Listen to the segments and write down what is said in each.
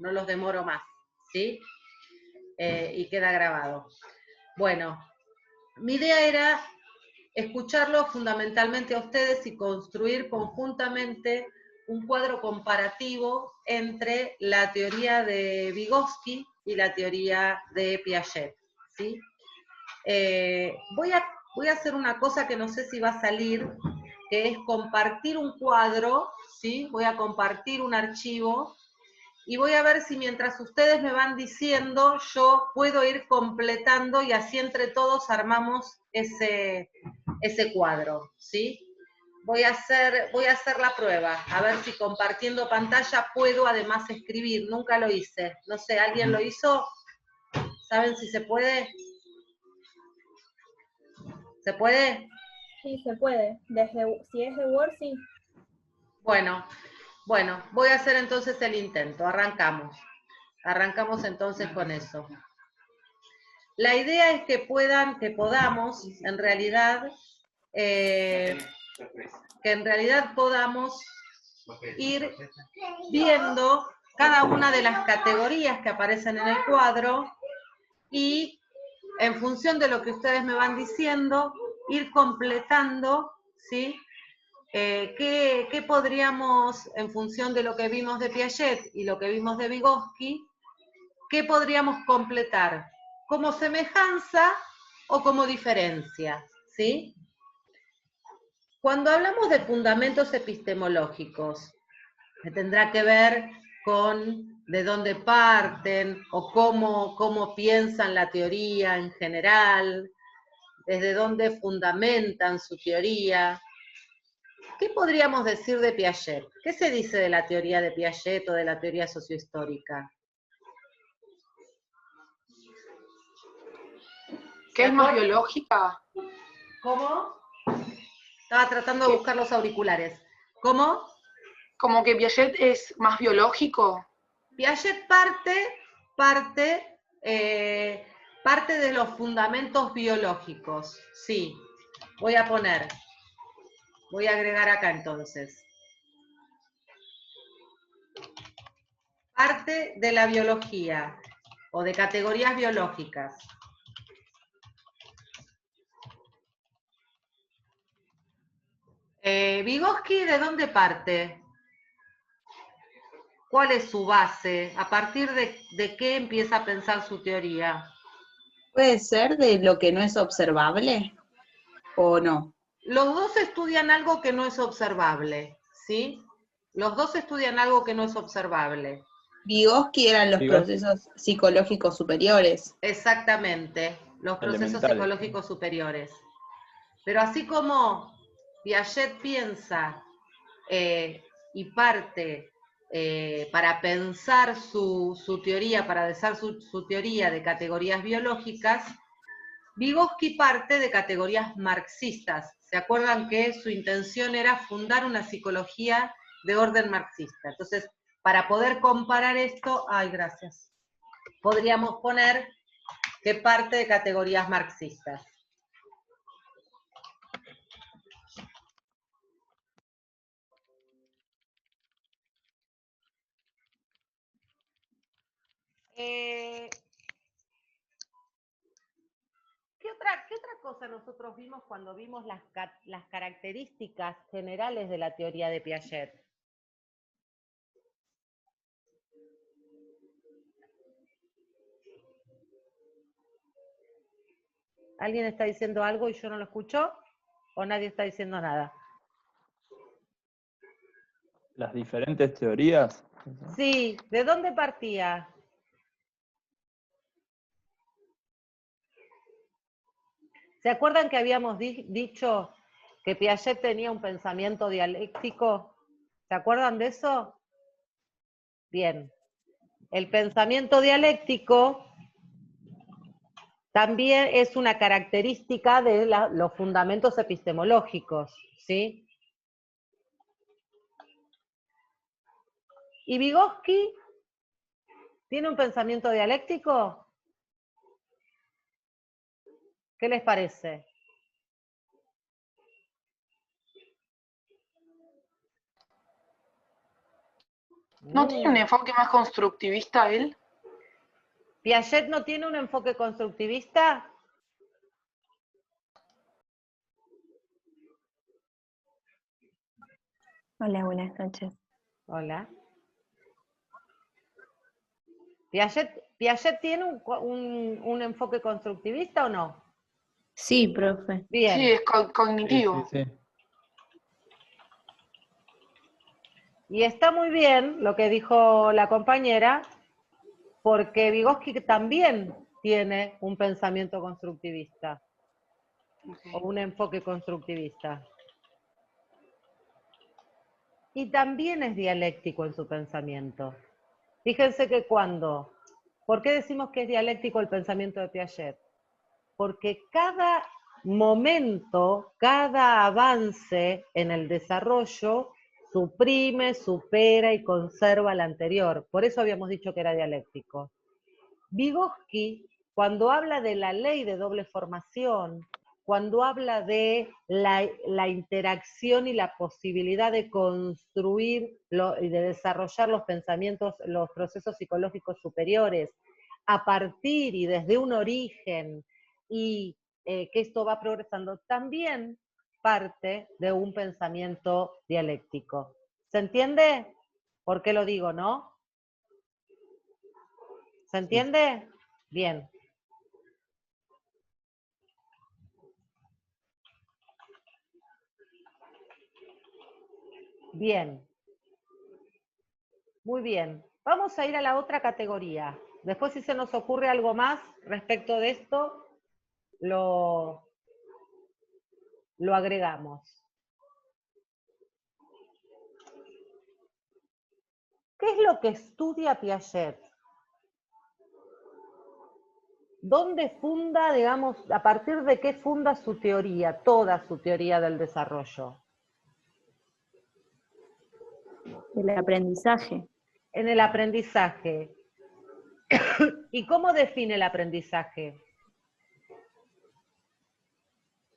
no los demoro más, ¿sí? Y queda grabado. Bueno, mi idea era escucharlos fundamentalmente a ustedes y construir conjuntamente un cuadro comparativo entre la teoría de Vygotsky y la teoría de Piaget, ¿sí? Voy a hacer una cosa que no sé si va a salir, que es compartir un cuadro, ¿sí? Voy a compartir un archivo y voy a ver si mientras ustedes me van diciendo, yo puedo ir completando y así entre todos armamos ese cuadro, ¿sí? Voy a hacer la prueba, a ver si compartiendo pantalla puedo además escribir. Nunca lo hice. No sé, ¿alguien lo hizo? ¿Saben si se puede? ¿Se puede? Sí, se puede. Si es de Word, sí. Bueno, voy a hacer entonces el intento. Arrancamos. Arrancamos entonces con eso. La idea es que podamos, en realidad, podamos ir viendo cada una de las categorías que aparecen en el cuadro y en función de lo que ustedes me van diciendo, ir completando, ¿sí? ¿Qué podríamos, en función de lo que vimos de Piaget y lo que vimos de Vygotsky, qué podríamos completar? ¿Como semejanza o como diferencia? ¿Sí? Cuando hablamos de fundamentos epistemológicos, que tendrá que ver con de dónde parten o cómo piensan la teoría en general, desde dónde fundamentan su teoría. ¿Qué podríamos decir de Piaget? ¿Qué se dice de la teoría de Piaget o de la teoría sociohistórica? ¿Que es más biológica? ¿Cómo? Estaba tratando de buscar los auriculares. ¿Cómo? Como que Piaget es más biológico. Piaget parte de los fundamentos biológicos, sí. Voy a agregar acá entonces. Parte de la biología o de categorías biológicas. Vygotsky, ¿de dónde parte? ¿Cuál es su base? ¿A partir de qué empieza a pensar su teoría? ¿Puede ser de lo que no es observable o no? Los dos estudian algo que no es observable, ¿sí? Los dos estudian algo que no es observable. Vygotsky eran los procesos psicológicos superiores. Exactamente, los procesos psicológicos superiores. Pero así como Piaget piensa y parte para pensar su teoría, para desarrollar su teoría de categorías biológicas, Vygotsky parte de categorías marxistas. ¿Se acuerdan que su intención era fundar una psicología de orden marxista? Entonces, para poder comparar esto, gracias, podríamos poner que parte de categorías marxistas. ¿Qué otra cosa nosotros vimos cuando vimos las características generales de la teoría de Piaget? ¿Alguien está diciendo algo y yo no lo escucho? ¿O nadie está diciendo nada? Las diferentes teorías. Sí, ¿de dónde partía? ¿Se acuerdan que habíamos dicho que Piaget tenía un pensamiento dialéctico? ¿Se acuerdan de eso? Bien. El pensamiento dialéctico también es una característica de los fundamentos epistemológicos, ¿sí? ¿Y Vygotsky tiene un pensamiento dialéctico? ¿Qué les parece? ¿No tiene un enfoque más constructivista él? ¿Piaget no tiene un enfoque constructivista? Hola, buenas noches. Hola. ¿Piaget tiene un enfoque constructivista o no? Sí, profe. Bien. Sí, es Sí, cognitivo. sí, sí. Y está muy bien lo que dijo la compañera, porque Vygotsky también tiene un pensamiento constructivista o Ok. un enfoque constructivista. Y también es dialéctico en su pensamiento. Fíjense que ¿por qué decimos que es dialéctico el pensamiento de Piaget? Porque cada momento, cada avance en el desarrollo suprime, supera y conserva el anterior. Por eso habíamos dicho que era dialéctico. Vygotsky, cuando habla de la ley de doble formación, cuando habla de la interacción y la posibilidad de construir y de desarrollar los pensamientos, los procesos psicológicos superiores, a partir y desde un origen, y que esto va progresando, también parte de un pensamiento dialéctico. ¿Se entiende? ¿Por qué lo digo, no? ¿Se entiende? Bien. Bien. Muy bien. Vamos a ir a la otra categoría. Después, si se nos ocurre algo más respecto de esto, lo agregamos. ¿Qué es lo que estudia Piaget? ¿Dónde funda, digamos, a partir de qué funda su teoría, toda su teoría del desarrollo? El aprendizaje. En el aprendizaje. ¿Y cómo define el aprendizaje?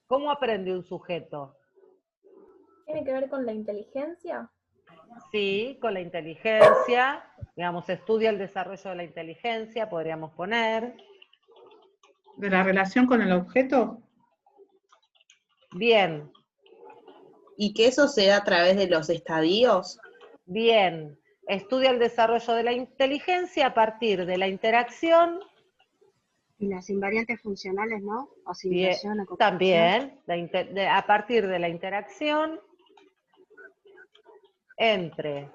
¿Cómo aprende un sujeto? ¿Tiene que ver con la inteligencia? Sí, con la inteligencia, digamos, estudia el desarrollo de la inteligencia, podríamos poner. ¿De la relación con el objeto? Bien, ¿Y que eso se da a través de los estadios? bien. Estudia el desarrollo de la inteligencia a partir de la interacción. Y las invariantes funcionales, ¿no? Bien, Asimilación, acomodación. también, a partir de la interacción entre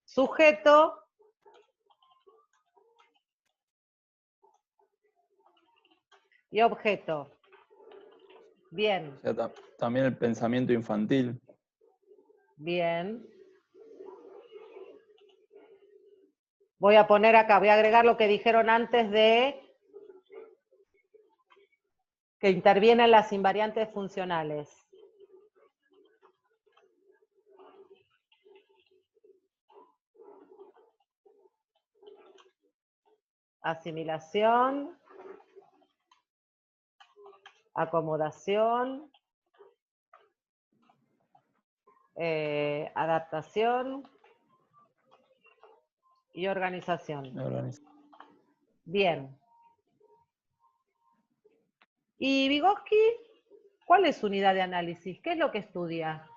sujeto y objeto. Bien, O sea, también el pensamiento infantil. bien. Voy a poner acá, voy a agregar lo que dijeron antes de que intervienen las invariantes funcionales. Asimilación, acomodación, adaptación y organización. Bien. ¿Y Vygotsky? ¿Cuál es su unidad de análisis? ¿Qué es lo que estudia?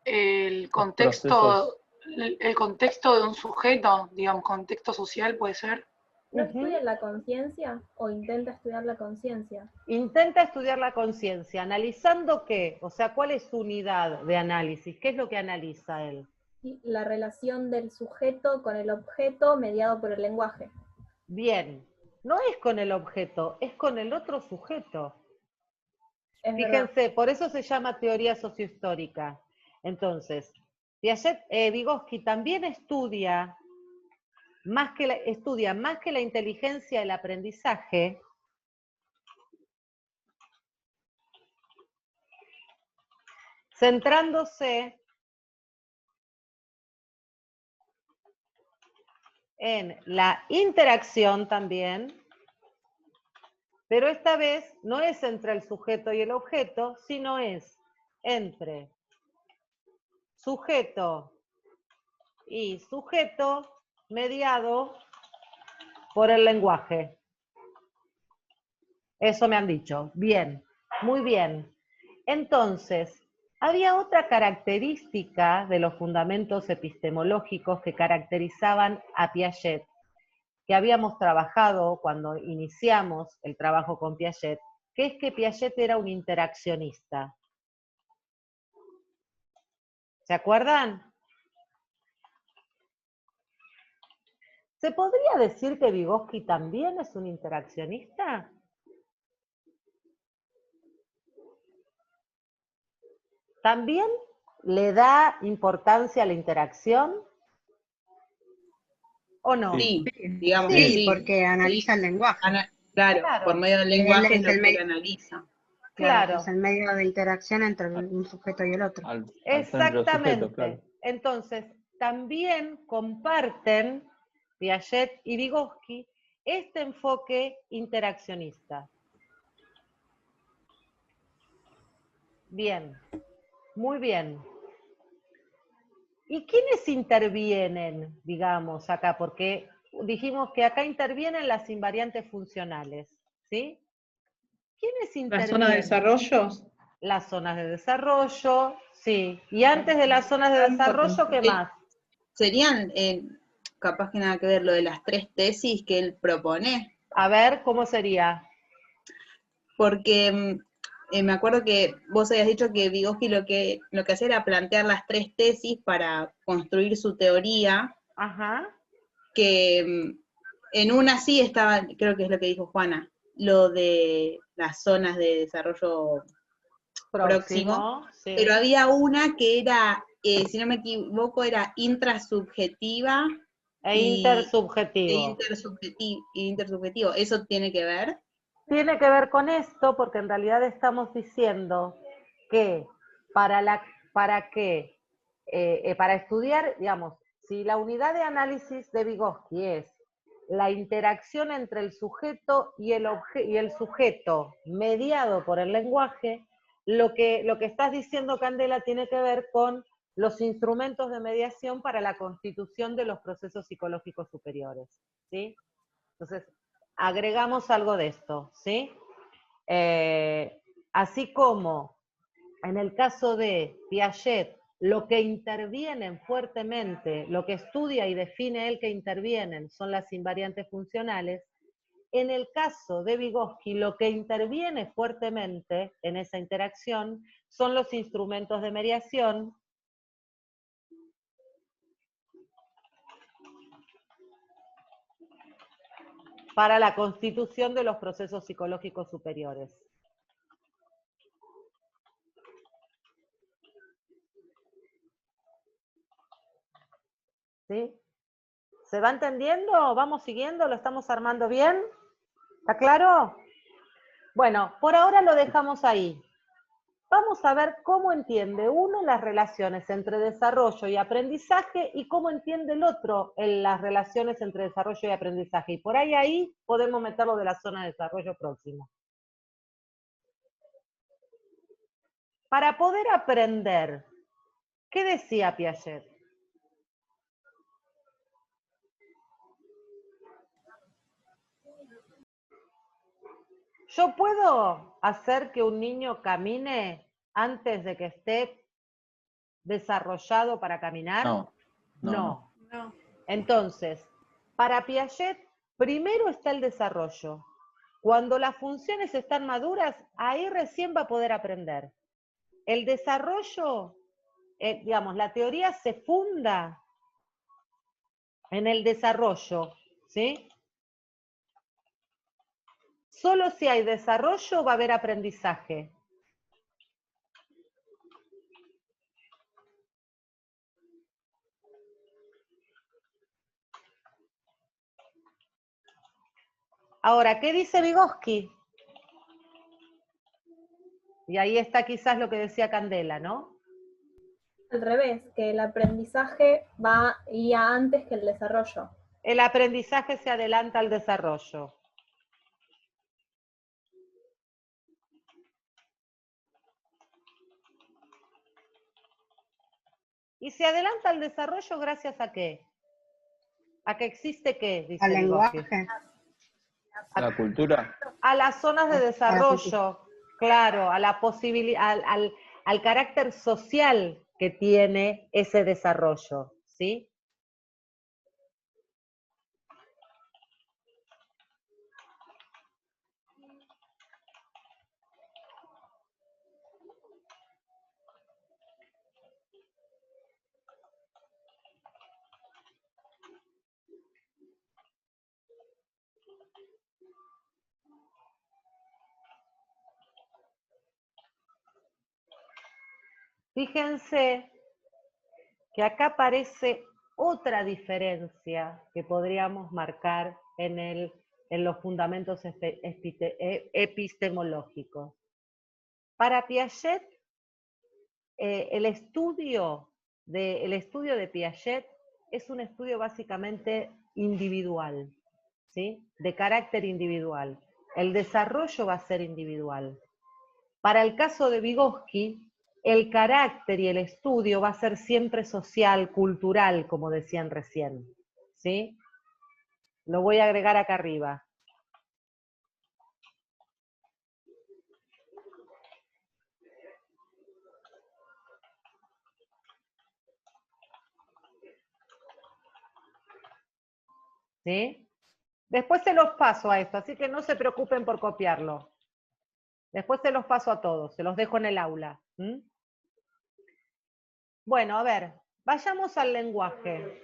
El procesos. contexto de un sujeto, digamos, contexto social puede ser. ¿No estudia la conciencia o intenta estudiar la conciencia? Intenta estudiar la conciencia, ¿analizando qué? O sea, ¿cuál es su unidad de análisis? ¿Qué es lo que analiza él? Y la relación del sujeto con el objeto mediado por el lenguaje. Bien, no es con el objeto, es con el otro sujeto. Es verdad. Fíjense, por eso se llama teoría sociohistórica. Entonces, Vygotsky también estudia más que la inteligencia, el aprendizaje, centrándose en la interacción también, pero esta vez no es entre el sujeto y el objeto, sino es entre sujeto y sujeto mediado por el lenguaje. Eso me han dicho. Bien, muy bien. Entonces, había otra característica de los fundamentos epistemológicos que caracterizaban a Piaget, que habíamos trabajado cuando iniciamos el trabajo con Piaget, que es que Piaget era un interaccionista. ¿Se acuerdan? ¿Se podría decir que Vygotsky también es un interaccionista? ¿También le da importancia a la interacción? ¿O no? Sí, Sí. digamos que Sí, sí. porque analiza el lenguaje. Claro, Claro. por medio del Él lenguaje es es lo el que medio. él analiza. Claro, Claro. es el medio de interacción entre un sujeto y el otro. Al frente de los sujetos, Exactamente. claro. Entonces, también comparten Piaget y Vygotsky este enfoque interaccionista. Bien, muy bien. ¿Y quiénes intervienen, digamos, acá? Porque dijimos que acá intervienen las invariantes funcionales, ¿sí? ¿Quiénes La intervienen? zona de desarrollo. Las zonas de desarrollo, sí. Y antes de las zonas de desarrollo, ¿qué más? Serían, capaz que nada que ver, lo de las 3 tesis que él propone, A ver, ¿cómo sería? porque me acuerdo que vos habías dicho que Vygotsky lo que hacía era plantear las 3 tesis para construir su teoría, Ajá. que en una sí estaba, creo que es lo que dijo Juana, lo de las zonas de desarrollo próximo, Sí. pero había una que era, si no me equivoco, era intrasubjetiva E y intersubjetivo. intersubjetivo. ¿Eso tiene que ver? Tiene que ver con esto porque en realidad estamos diciendo que para estudiar, digamos, si la unidad de análisis de Vygotsky es la interacción entre el sujeto y el sujeto mediado por el lenguaje, lo que estás diciendo, Candela, tiene que ver con los instrumentos de mediación para la constitución de los procesos psicológicos superiores, ¿sí? Entonces, agregamos algo de esto, ¿sí? Así como en el caso de Piaget, lo que intervienen fuertemente, lo que estudia y define él que intervienen son las invariantes funcionales, en el caso de Vygotsky, lo que interviene fuertemente en esa interacción son los instrumentos de mediación para la constitución de los procesos psicológicos superiores. ¿Sí? ¿Se va entendiendo? ¿Vamos siguiendo? ¿Lo estamos armando bien? ¿Está claro? Bueno, por ahora lo dejamos ahí. Vamos a ver cómo entiende uno las relaciones entre desarrollo y aprendizaje y cómo entiende el otro las relaciones entre desarrollo y aprendizaje. Y por ahí podemos meterlo de la zona de desarrollo próximo. Para poder aprender, ¿qué decía Piaget? ¿Yo puedo hacer que un niño camine antes de que esté desarrollado para caminar? No. Entonces, para Piaget, primero está el desarrollo. Cuando las funciones están maduras, ahí recién va a poder aprender. El desarrollo, digamos, la teoría se funda en el desarrollo, ¿sí? Solo si hay desarrollo va a haber aprendizaje. Ahora, ¿qué dice Vygotsky? Y ahí está quizás lo que decía Candela, ¿no? Al revés, que el aprendizaje iría antes que el desarrollo. El aprendizaje se adelanta al desarrollo. ¿Y se adelanta el desarrollo gracias a qué? ¿A que existe qué? Dice Al Vygotsky. lenguaje. La cultura. A las zonas de A la desarrollo, claro, a la posibilidad, al carácter social que tiene ese desarrollo, ¿sí? Fíjense que acá aparece otra diferencia que podríamos marcar en los fundamentos epistemológicos. Para Piaget, el estudio de Piaget es un estudio básicamente individual, ¿sí? De carácter individual. El desarrollo va a ser individual. Para el caso de Vygotsky, el carácter y el estudio va a ser siempre social, cultural, como decían recién, ¿sí? Lo voy a agregar acá arriba. ¿Sí? Después se los paso a esto, así que no se preocupen por copiarlo. Después se los paso a todos, se los dejo en el aula. ¿Mm? Bueno, a ver, vayamos al lenguaje.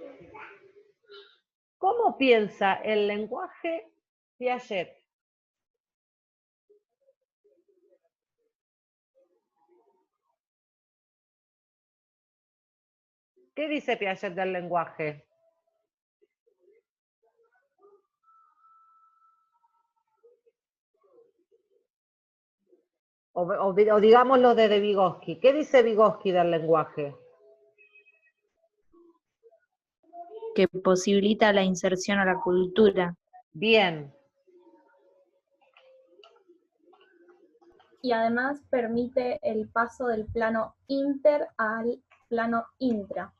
¿Cómo piensa el lenguaje Piaget? ¿Qué dice Piaget del lenguaje? O digamos lo de Vygotsky. ¿Qué dice Vygotsky del lenguaje? Que posibilita la inserción a la cultura. Bien. Y además permite el paso del plano inter al plano intra.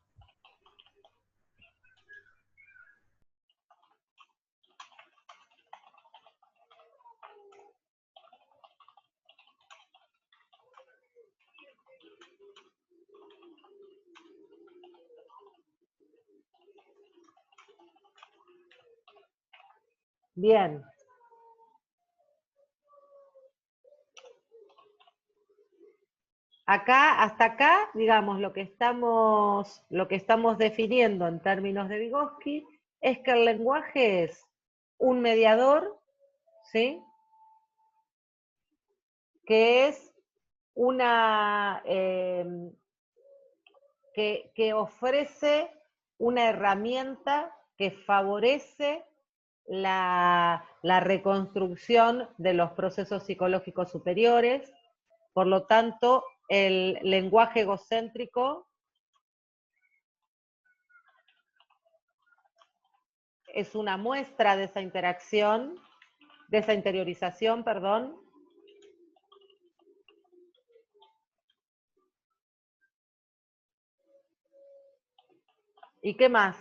Bien. Acá, hasta acá, digamos, lo que estamos definiendo en términos de Vygotsky es que el lenguaje es un mediador, ¿sí? Que es una, que ofrece una herramienta que favorece la reconstrucción de los procesos psicológicos superiores. Por lo tanto, el lenguaje egocéntrico es una muestra de esa interacción, de esa interiorización, perdón. ¿Y qué más?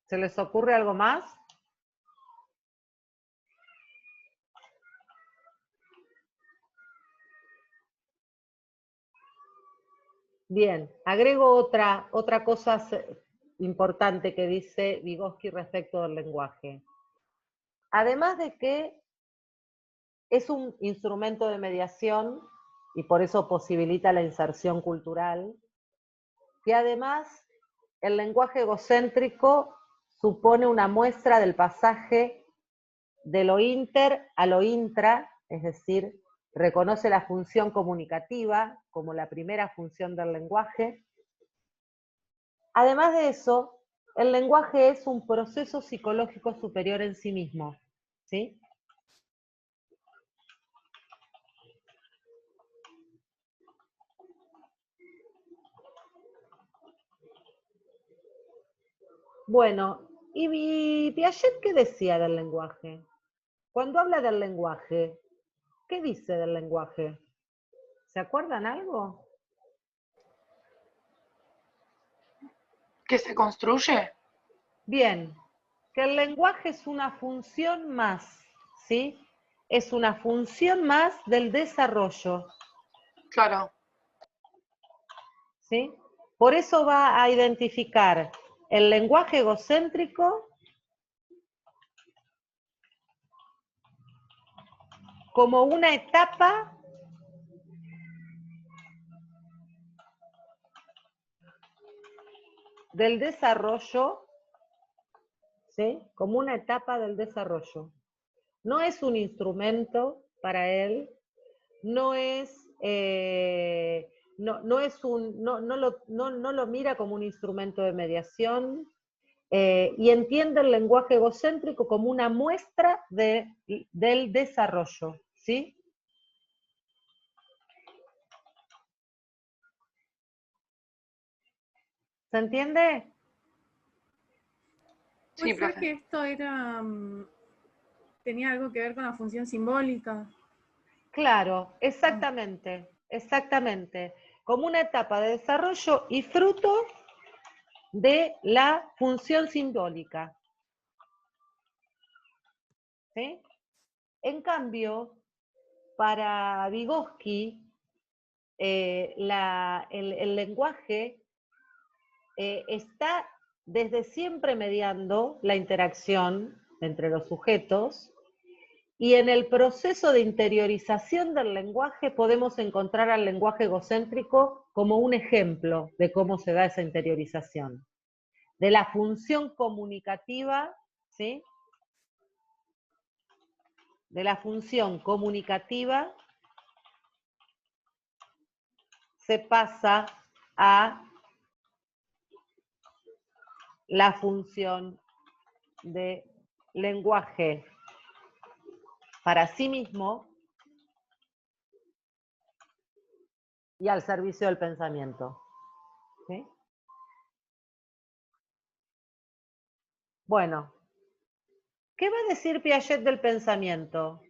¿Se les ocurre algo más? Bien, agrego otra cosa importante que dice Vygotsky respecto del lenguaje. Además de que es un instrumento de mediación y por eso posibilita la inserción cultural, que además el lenguaje egocéntrico supone una muestra del pasaje de lo inter a lo intra, es decir, reconoce la función comunicativa como la primera función del lenguaje. Además de eso, el lenguaje es un proceso psicológico superior en sí mismo, ¿sí? Bueno, ¿y Piaget qué decía del lenguaje? Cuando habla del lenguaje, ¿qué dice del lenguaje? ¿Se acuerdan algo? ¿Que se construye? Bien, que el lenguaje es una función más, ¿sí? Es una función más del desarrollo, Claro. ¿sí? Por eso va a identificar el lenguaje egocéntrico como una etapa del desarrollo, ¿sí? Como una etapa del desarrollo. No es un instrumento para él, no es, no lo mira como un instrumento de mediación, y entiende el lenguaje egocéntrico como una muestra del desarrollo, ¿sí? ¿Se entiende? Sí, Puede ser profe. que esto era, tenía algo que ver con la función simbólica. Claro, exactamente, exactamente. Como una etapa de desarrollo y fruto de la función simbólica. ¿Sí? En cambio, para Vygotsky, el lenguaje está desde siempre mediando la interacción entre los sujetos, y en el proceso de interiorización del lenguaje podemos encontrar al lenguaje egocéntrico como un ejemplo de cómo se da esa interiorización, de la función comunicativa, ¿sí? De la función comunicativa se pasa a la función de lenguaje para sí mismo y al servicio del pensamiento. ¿Sí? Bueno, ¿qué va a decir Piaget del pensamiento?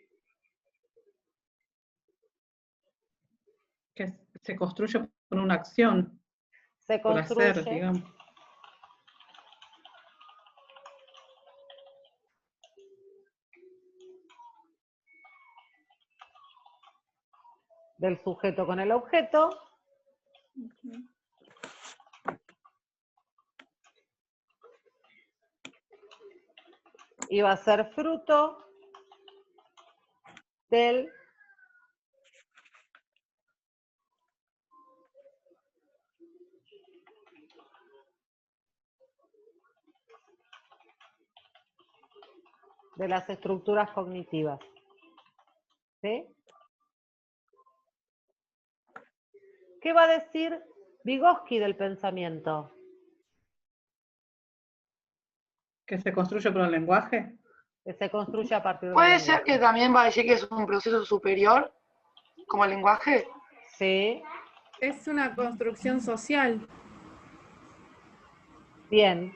Que se construye por una acción, Se por hacer, construye digamos. del sujeto con el objeto, y va a ser fruto de las estructuras cognitivas. ¿Sí? ¿Qué va a decir Vygotsky del pensamiento? Que se construye por el lenguaje. Que se construye a partir del ¿Puede lenguaje. ser que también va a decir que es un proceso superior, como el lenguaje? Sí, Es una construcción social. bien.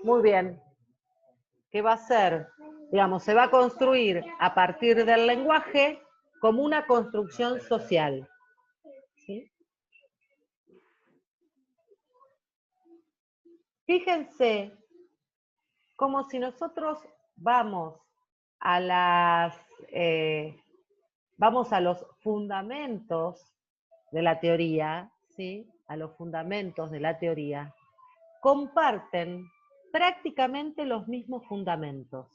Muy bien. ¿Qué va a ser? Digamos, se va a construir a partir del lenguaje como una construcción social. ¿Sí? Fíjense como si nosotros vamos a vamos a los fundamentos de la teoría, ¿sí? A los fundamentos de la teoría, comparten prácticamente los mismos fundamentos.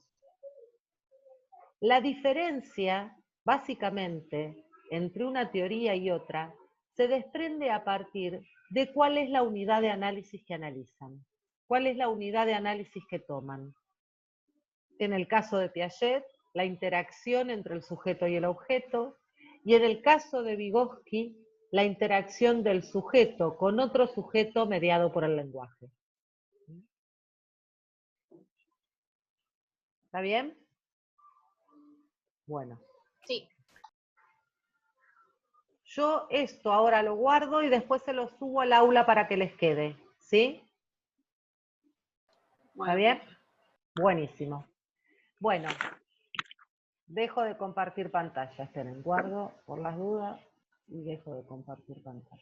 La diferencia, básicamente, entre una teoría y otra, se desprende a partir de cuál es la unidad de análisis que analizan, cuál es la unidad de análisis que toman. En el caso de Piaget, la interacción entre el sujeto y el objeto, y en el caso de Vygotsky, la interacción del sujeto con otro sujeto mediado por el lenguaje. ¿Está bien? Bueno. Sí. Yo esto ahora lo guardo y después se lo subo al aula para que les quede, ¿sí? ¿Está bien? Buenísimo. Bueno, dejo de compartir pantalla. Esperen, guardo por las dudas y dejo de compartir pantalla.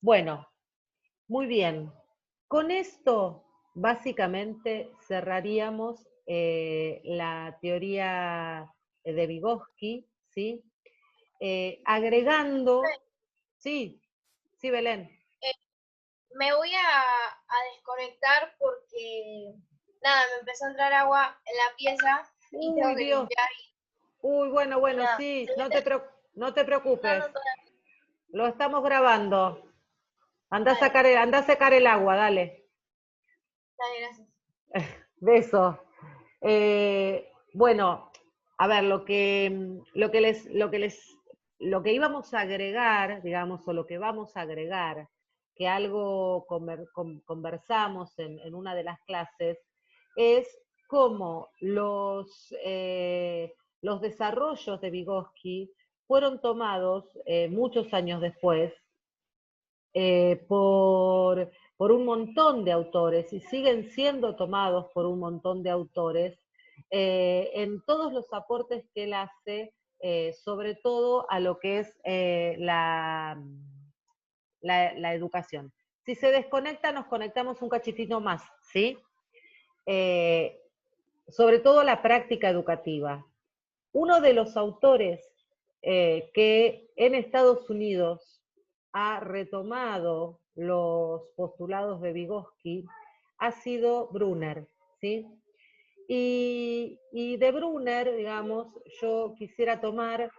Bueno, muy bien. Con esto, básicamente, cerraríamos la teoría de Vygotsky, ¿sí? Agregando... Sí, sí, Belén. Me voy a desconectar porque, nada, me empezó a entrar agua en la pieza y tengo que limpiar. Uy, bueno, nada, sí, no te preocupes. no, Lo estamos grabando. Anda a secar el agua, dale. Dale, gracias. Beso. Bueno, a ver, lo que íbamos a agregar, digamos, o lo que vamos a agregar, que algo conversamos en una de las clases, es cómo los desarrollos de Vygotsky fueron tomados muchos años después por un montón de autores y siguen siendo tomados por un montón de autores en todos los aportes que él hace, sobre todo a lo que es la educación. Si se desconecta, nos conectamos un cachitito más, ¿sí? Sobre todo la práctica educativa. Uno de los autores que en Estados Unidos ha retomado los postulados de Vygotsky ha sido Brunner, ¿sí? Y de Brunner, digamos, yo quisiera tomar,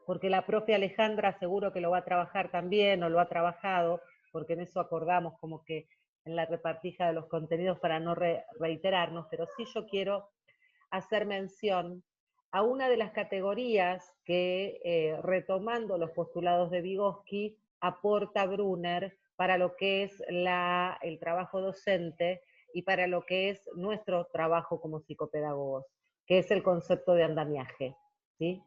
porque la profe Alejandra seguro que lo va a trabajar también, o lo ha trabajado, porque en eso acordamos como que en la repartija de los contenidos para no reiterarnos, pero sí yo quiero hacer mención a una de las categorías que, retomando los postulados de Vygotsky, aporta Brunner para lo que es el trabajo docente y para lo que es nuestro trabajo como psicopedagogos, que es el concepto de andamiaje, ¿sí?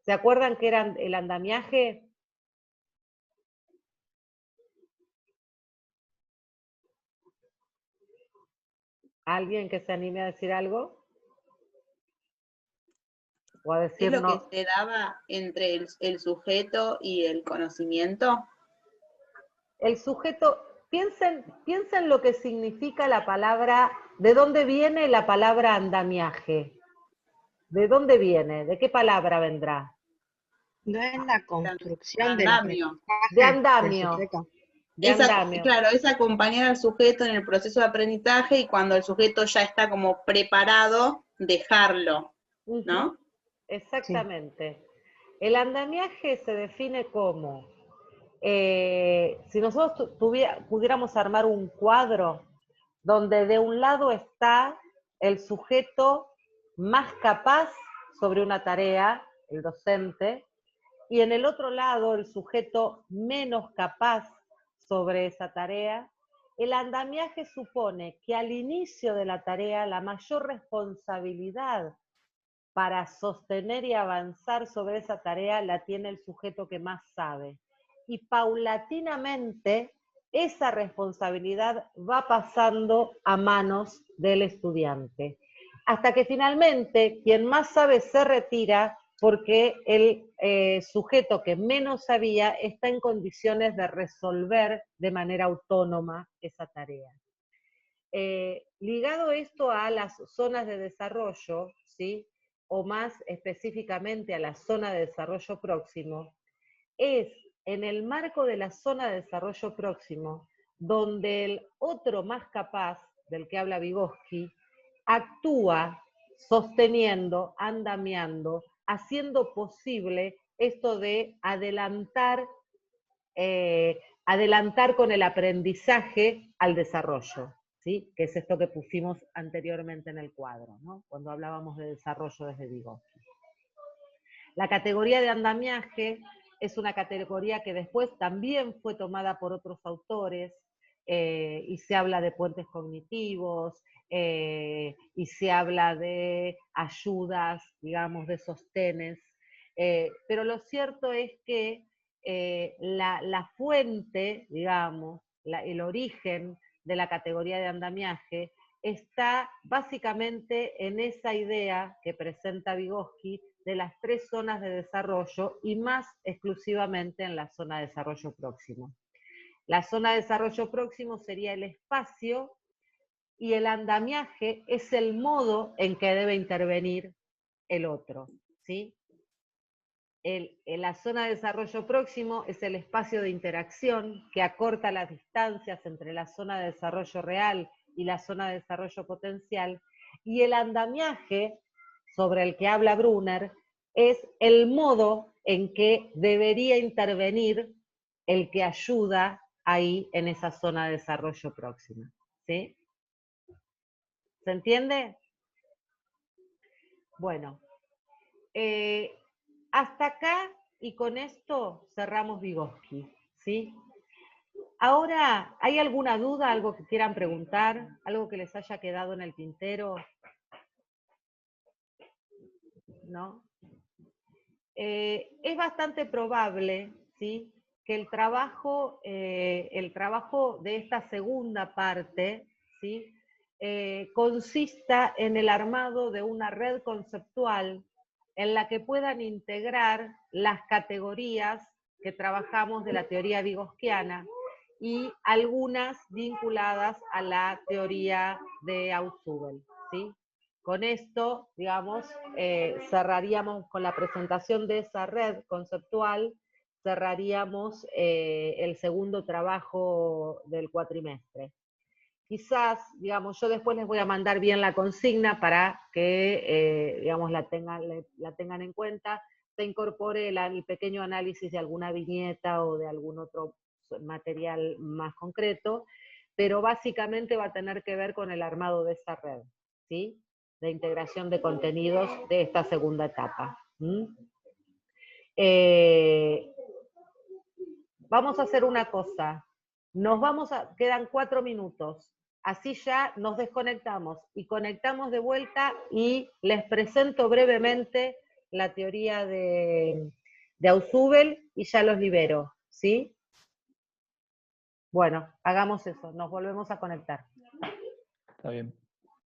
¿Se acuerdan qué era el andamiaje? ¿Alguien que se anime a decir algo? ¿O a decir ¿Es lo no? que se daba entre el sujeto y el conocimiento? El sujeto, piensen lo que significa la palabra, ¿de dónde viene la palabra andamiaje? ¿De dónde viene? ¿De qué palabra vendrá? No es la construcción De del andamio. aprendizaje De andamio. del sujeto. De andamio. Claro, es acompañar al sujeto en el proceso de aprendizaje y cuando el sujeto ya está como preparado, dejarlo, ¿no? Exactamente. El andamiaje se define como, si nosotros pudiéramos armar un cuadro donde de un lado está el sujeto más capaz sobre una tarea, el docente, y en el otro lado el sujeto menos capaz sobre esa tarea, el andamiaje supone que al inicio de la tarea la mayor responsabilidad para sostener y avanzar sobre esa tarea la tiene el sujeto que más sabe. Y paulatinamente esa responsabilidad va pasando a manos del estudiante. Hasta que finalmente quien más sabe se retira porque el sujeto que menos sabía está en condiciones de resolver de manera autónoma esa tarea. Ligado esto a las zonas de desarrollo, ¿sí? O más específicamente a la zona de desarrollo próximo, es en el marco de la zona de desarrollo próximo donde el otro más capaz, del que habla Vygotsky, actúa sosteniendo, andamiando, haciendo posible esto de adelantar con el aprendizaje al desarrollo, ¿sí? Que es esto que pusimos anteriormente en el cuadro, ¿no? Cuando hablábamos de desarrollo desde Vygotsky. La categoría de andamiaje es una categoría que después también fue tomada por otros autores, y se habla de puentes cognitivos, y se habla de ayudas, digamos, de sostenes, pero lo cierto es que la fuente, digamos, el origen de la categoría de andamiaje está básicamente en esa idea que presenta Vygotsky de las 3 zonas de desarrollo y más exclusivamente en la zona de desarrollo próximo. La zona de desarrollo próximo sería el espacio y el andamiaje es el modo en que debe intervenir el otro, ¿sí? La zona de desarrollo próximo es el espacio de interacción que acorta las distancias entre la zona de desarrollo real y la zona de desarrollo potencial, y el andamiaje, sobre el que habla Brunner, es el modo en que debería intervenir el que ayuda ahí en esa zona de desarrollo próxima, ¿sí? ¿Se entiende? Bueno, hasta acá y con esto cerramos Vygotsky, ¿sí? Ahora, ¿hay alguna duda, algo que quieran preguntar, algo que les haya quedado en el tintero? ¿No? Es bastante probable, ¿sí?, que el trabajo de esta segunda parte, ¿sí?, consista en el armado de una red conceptual en la que puedan integrar las categorías que trabajamos de la teoría vygotskiana y algunas vinculadas a la teoría de Ausubel, ¿sí? Con esto, digamos, cerraríamos con la presentación de esa red conceptual, cerraríamos el segundo trabajo del cuatrimestre. Quizás, digamos, yo después les voy a mandar bien la consigna para que, digamos, la tengan en cuenta, se incorpore el pequeño análisis de alguna viñeta o de algún otro material más concreto, pero básicamente va a tener que ver con el armado de esa red, ¿sí?, de integración de contenidos de esta segunda etapa. Vamos a hacer una cosa, quedan 4 minutos, así ya nos desconectamos y conectamos de vuelta y les presento brevemente la teoría de Ausubel y ya los libero, ¿sí? Bueno, hagamos eso, nos volvemos a conectar. Está bien.